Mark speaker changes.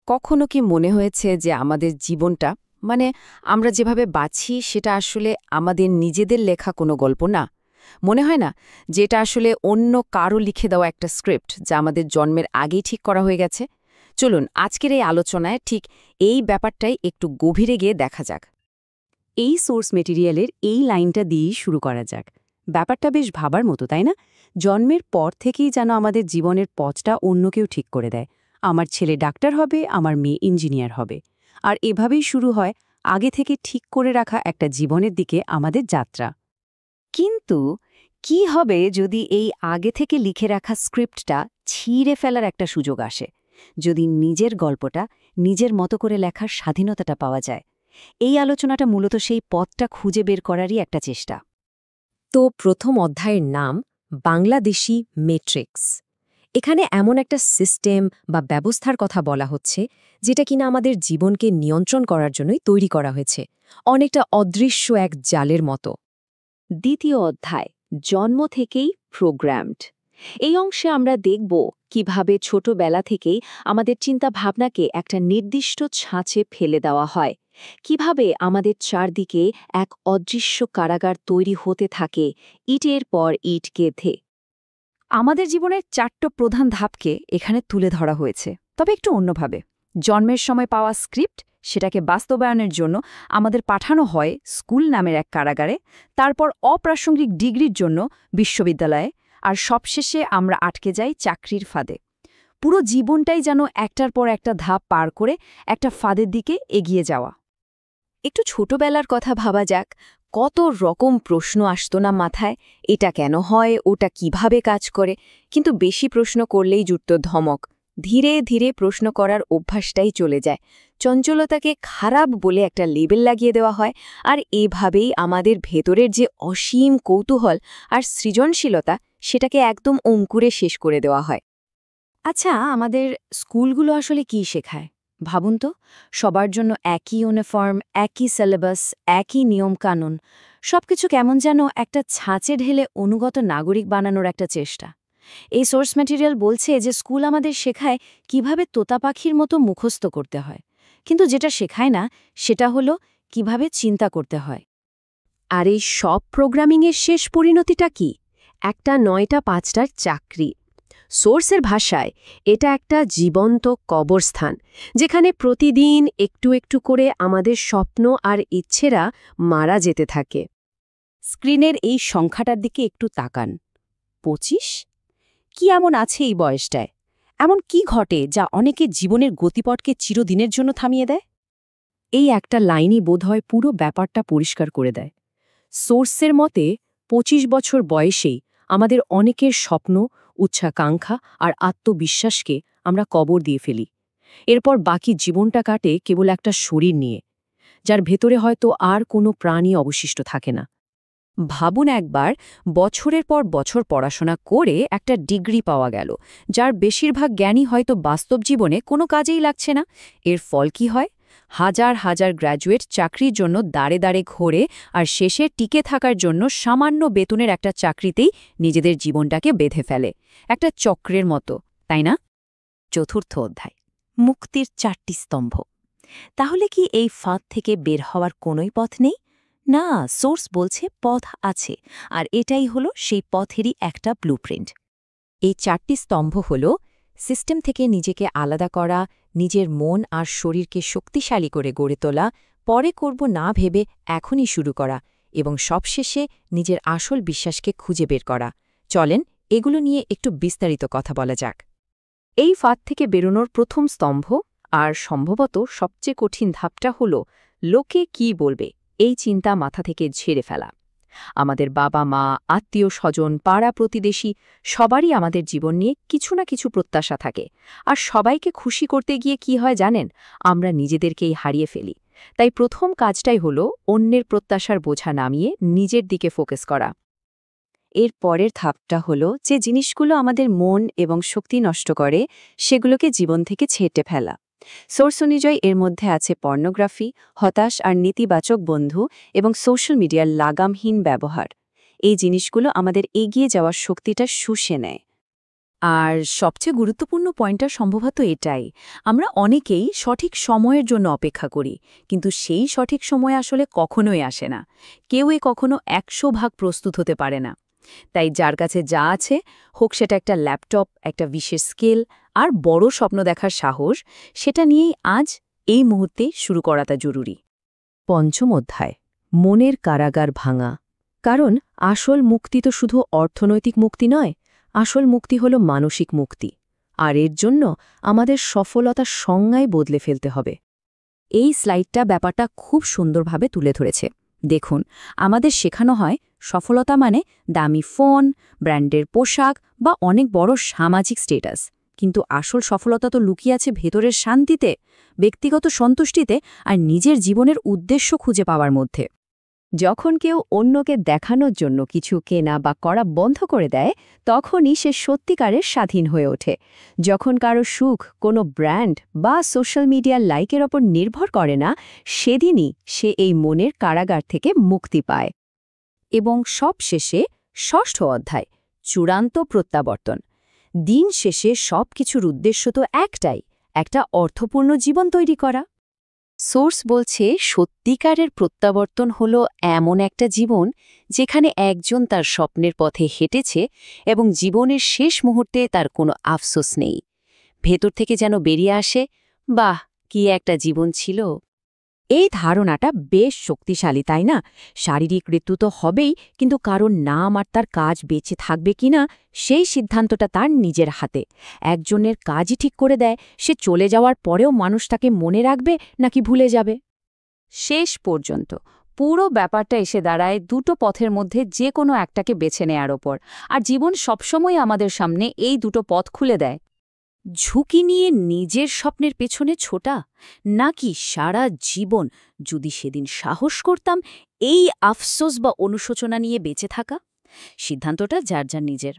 Speaker 1: কখনো কি মনে হয়েছে যে আমাদের জীবনটা মানে আমরা যেভাবে বাঁচি সেটা আসলে আমাদের নিজেদের লেখা কোনো গল্প না? মনে হয় না যে এটা আসলে অন্য কারো লিখে দেওয়া একটা স্ক্রিপ্ট যা আমাদের জন্মের আগেই ঠিক করা হয়ে গেছে? চলুন আজকের এই আলোচনায় ঠিক এই ব্যাপারটাই একটু গভীরে গিয়ে দেখা যাক।
Speaker 2: এই সোর্স মেটেরিয়ালের এই লাইনটা দিয়েই শুরু করা যাক। ব্যাপারটা বেশ ভাবার মতো, তাই না? জন্মের পর থেকেই যেন আমাদের জীবনের পথটা অন্য কেউ ঠিক করে দেয়। আমার ছেলে ডাক্তার হবে, আমার মেয়ে ইঞ্জিনিয়ার হবে। আর এভাবেই শুরু হয় আগে থেকে ঠিক করে রাখা একটা জীবনের দিকে আমাদের যাত্রা।
Speaker 3: কিন্তু কি হবে যদি এই আগে থেকে লিখে রাখা স্ক্রিপ্টটা ছিঁড়ে ফেলার একটা সুযোগ আসে, যদি নিজের গল্পটা নিজের মতো করে লেখার স্বাধীনতাটা পাওয়া যায়? এই আলোচনাটা মূলত সেই পথটা খুঁজে বের করারই একটা চেষ্টা।
Speaker 4: তো প্রথম অধ্যায়ের নাম বাংলাদেশি মেট্রিক্স। এখানে এমন একটা সিস্টেম বা ব্যবস্থার কথা বলা হচ্ছে যেটা কিনা আমাদের জীবনকে নিয়ন্ত্রণ করার জন্যই তৈরি করা হয়েছে, অনেকটা অদৃশ্য এক জালের মতো।
Speaker 3: দ্বিতীয় অধ্যায়, জন্ম থেকেই প্রোগ্রামড। এই অংশে আমরা দেখব কিভাবে ছোটবেলা থেকেই আমাদের চিন্তা ভাবনাকে একটা নির্দিষ্ট ছাঁচে ফেলে দেওয়া হয়, কিভাবে আমাদের চারদিকে এক অদৃশ্য কারাগার তৈরি হতে থাকে ইটের পর ইট গেঁথে।
Speaker 1: আমাদের জীবনের 4টো প্রধান ধাপকে এখানে তুলে ধরা হয়েছে, তবে একটু অন্যভাবে। জন্মের সময় পাওয়া স্ক্রিপ্ট, সেটাকে বাস্তবায়নের জন্য আমাদের পাঠানো হয় স্কুল নামের এক কারাগারে, তারপর অপ্রাসঙ্গিক ডিগ্রির জন্য বিশ্ববিদ্যালয়ে, আর সবশেষে আমরা আটকে যাই চাকরির ফাঁদে। পুরো জীবনটাই যেন একটার পর একটা ধাপ পার করে একটা ফাঁদের দিকে এগিয়ে যাওয়া।
Speaker 3: একটু ছোটবেলার কথা ভাবা যাক, কত রকম প্রশ্ন আসতো না মাথায়, এটা কেন হয়, ওটা কিভাবে কাজ করে। কিন্তু বেশি প্রশ্ন করলেই জুটত ধমক। ধীরে ধীরে প্রশ্ন করার অভ্যাসটাই চলে যায়, চঞ্চলতাকে খারাপ বলে একটা লেবেল লাগিয়ে দেওয়া হয়, আর এভাবেই আমাদের ভেতরের যে অসীম কৌতূহল আর সৃজনশীলতা, সেটাকে একদম অঙ্কুরে শেষ করে দেওয়া হয়।
Speaker 2: আচ্ছা, আমাদের স্কুলগুলো আসলে কি শেখায়? ভাবুন তো, সবার জন্য একই ইউনিফর্ম, একই সিলেবাস, একই নিয়মকানুন, সবকিছু কেমন যেন একটা ছাঁচে ঢেলে অনুগত নাগরিক বানানোর একটা চেষ্টা। এই সোর্স ম্যাটেরিয়াল বলছে যে স্কুল আমাদের শেখায় কিভাবে তোতা পাখির মতো মুখস্থ করতে হয়, কিন্তু যেটা শেখায় না সেটা হলো কিভাবে চিন্তা করতে হয়।
Speaker 4: আর এই সব প্রোগ্রামিংয়ের শেষ পরিণতিটা কি? একটা 9টা-5টার চাকরি। সোর্সের ভাষায় এটা একটা জীবন্ত কবরস্থান, যেখানে প্রতিদিন একটু একটু করে আমাদের স্বপ্ন আর ইচ্ছেরা মারা যেতে থাকে।
Speaker 2: স্ক্রিনের এই সংখ্যাটার দিকে একটু তাকান। 25? কি এমন আছে এই বয়সটায়? এমন কি ঘটে যা অনেকের জীবনের গতিপথকে চিরদিনের জন্য থামিয়ে দেয়?
Speaker 4: এই একটা লাইনই বোধহয় পুরো ব্যাপারটা পরিষ্কার করে দেয়। সোর্সের মতে 25 বছর বয়সেই আমাদের অনেকের স্বপ্ন, উচ্চাকাঙ্ক্ষা আর আত্মবিশ্বাসকে আমরা কবর দিয়ে ফেলি। এরপর বাকি জীবনটা কাটে কেবল একটা শরীর নিয়ে, যার ভেতরে হয়তো আর কোনো প্রাণী অবশিষ্ট থাকে না।
Speaker 1: ভাবুন একবার, বছরের পর বছর পড়াশোনা করে একটা ডিগ্রি পাওয়া গেল, যার বেশিরভাগ জ্ঞানই হয়তো বাস্তব জীবনে কোনো কাজেই লাগছে না। এর ফল কি হয়? হাজার হাজার গ্র্যাজুয়েট চাকরির জন্য দাঁড়ে দাঁড়ে ঘোরে, আর শেষে টিকে থাকার জন্য সামান্য বেতনের একটা চাকরিতেই নিজেদের জীবনটাকে বেঁধে ফেলে। একটা চক্রের মতো, তাই না?
Speaker 3: চতুর্থ অধ্যায়, মুক্তির 4টি স্তম্ভ। তাহলে কি এই ফাঁদ থেকে বের হওয়ার কোনোই পথ নেই? না, সোর্স বলছে পথ আছে, আর এটাই হলো সেই পথেরই একটা ব্লুপ্রিন্ট।
Speaker 4: এই 4টি স্তম্ভ হল সিস্টেম থেকে নিজেকে আলাদা করা, নিজের মন আর শরীরকে শক্তিশালী করে গড়ে তোলা, পরে করব না ভেবে এখনই শুরু করা, এবং সবশেষে নিজের আসল বিশ্বাসকে খুঁজে বের করা। চলেন এগুলো নিয়ে একটু বিস্তারিত কথা বলা যাক।
Speaker 1: এই ফাঁদ থেকে বেরোনোর প্রথম স্তম্ভ, আর সম্ভবত সবচেয়ে কঠিন ধাপটা হল লোকে কি বলবে এই চিন্তা মাথা থেকে ঝেড়ে ফেলা। আমাদের বাবা মা, আত্মীয় স্বজন, পাড়া প্রতিবেশী, সবারই আমাদের জীবন নিয়ে কিছু না কিছু প্রত্যাশা থাকে, আর সবাইকে খুশি করতে গিয়ে কি হয় জানেন? আমরা নিজেদেরকেই হারিয়ে ফেলি। তাই প্রথম কাজটাই হলো অন্যের প্রত্যাশার বোঝা নামিয়ে নিজের দিকে ফোকাস করা।
Speaker 2: এর পরের ধাপটা হলো যে জিনিসগুলো আমাদের মন এবং শক্তি নষ্ট করে সেগুলোকে জীবন থেকে ছেঁটে ফেলা। সোর্স অনুযায়ী এর মধ্যে আছে পর্নোগ্রাফি, হতাশ আর নেতিবাচক বন্ধু এবং সোশ্যাল মিডিয়ার লাগামহীন ব্যবহার। এই জিনিসগুলো আমাদের এগিয়ে যাওয়ার শক্তিটা শুষে নেয়।
Speaker 3: আর সবচেয়ে গুরুত্বপূর্ণ পয়েন্টটা সম্ভবত এটাই, আমরা অনেকেই সঠিক সময়ের জন্য অপেক্ষা করি, কিন্তু সেই সঠিক সময় আসলে কখনোই আসে না। কেউই কখনো 100% প্রস্তুত হতে পারে না। তাই যার কাছে যা আছে, হোক সেটা একটা ল্যাপটপ, একটা বিশেষ স্কিল আর বড় স্বপ্ন দেখার সাহস, সেটা নিয়েই আজ এই মুহূর্তে শুরু করাটা জরুরি।
Speaker 1: পঞ্চম অধ্যায়, মনের কারাগার ভাঙা। কারণ আসল মুক্তি তো শুধু অর্থনৈতিক মুক্তি নয়, আসল মুক্তি হল মানসিক মুক্তি। আর এর জন্য আমাদের সফলতার সংজ্ঞাই বদলে ফেলতে হবে।
Speaker 3: এই স্লাইডটা ব্যাপারটা খুব সুন্দরভাবে তুলে ধরেছে। দেখুন, আমাদের শেখানো হয় সফলতা মানে দামি ফোন, ব্র্যান্ডের পোশাক বা অনেক বড় সামাজিক স্ট্যাটাস। কিন্তু আসল সফলতা তো লুকিয়ে আছে ভেতরের শান্তিতে, ব্যক্তিগত সন্তুষ্টিতে আর নিজের জীবনের উদ্দেশ্য খুঁজে পাওয়ার মধ্যে।
Speaker 1: যখন কেউ অন্যকে দেখানোর জন্য কিছু কেনা বা করা বন্ধ করে দেয়, তখনই সে সত্যিকারের স্বাধীন হয়ে ওঠে। যখন কারো সুখ কোনো ব্র্যান্ড বা সোশ্যাল মিডিয়ার লাইকের ওপর নির্ভর করে না, সেদিনই সে এই মনের কারাগার থেকে মুক্তি পায়।
Speaker 3: এবং সবশেষে ষষ্ঠ অধ্যায়, চূড়ান্ত প্রত্যাবর্তন। দিন শেষে সব কিছুর উদ্দেশ্য তো একটাই, একটা অর্থপূর্ণ জীবন তৈরি করা। সোর্স বলছে সত্যিকারের প্রত্যাবর্তন হল এমন একটা জীবন যেখানে একজন তার স্বপ্নের পথে হেঁটেছে এবং জীবনের শেষ মুহূর্তে তার কোনো আফসোস নেই। ভেতর থেকে যেন বেরিয়ে আসে, বাহ, কি একটা জীবন ছিল। এই ধারণাটা বেশ শক্তিশালী, তাই না? শারীরিক মৃত্যু তো হবেই, কিন্তু কারণ নাম আর তার কাজ বেঁচে থাকবে কিনা সেই সিদ্ধান্তটা তার নিজের হাতে। একজনের কাজই ঠিক করে দেয় সে চলে যাওয়ার পরেও মানুষ তাকে মনে রাখবে নাকি ভুলে যাবে। শেষ পর্যন্ত পুরো ব্যাপারটা এসে দাঁড়ায় দুটো পথের মধ্যে যে কোনো একটাকে বেছে নেয়ার ওপর। আর জীবন সবসময় আমাদের সামনে এই দুটো পথ খুলে দেয়। ঝুঁকি নিয়ে নিজের স্বপ্নের পেছনে ছোটা, নাকি সারা জীবন যদি সেদিন সাহস করতাম এই আফসোস বা অনুশোচনা নিয়ে বেঁচে থাকা। সিদ্ধান্তটা যার যার নিজের।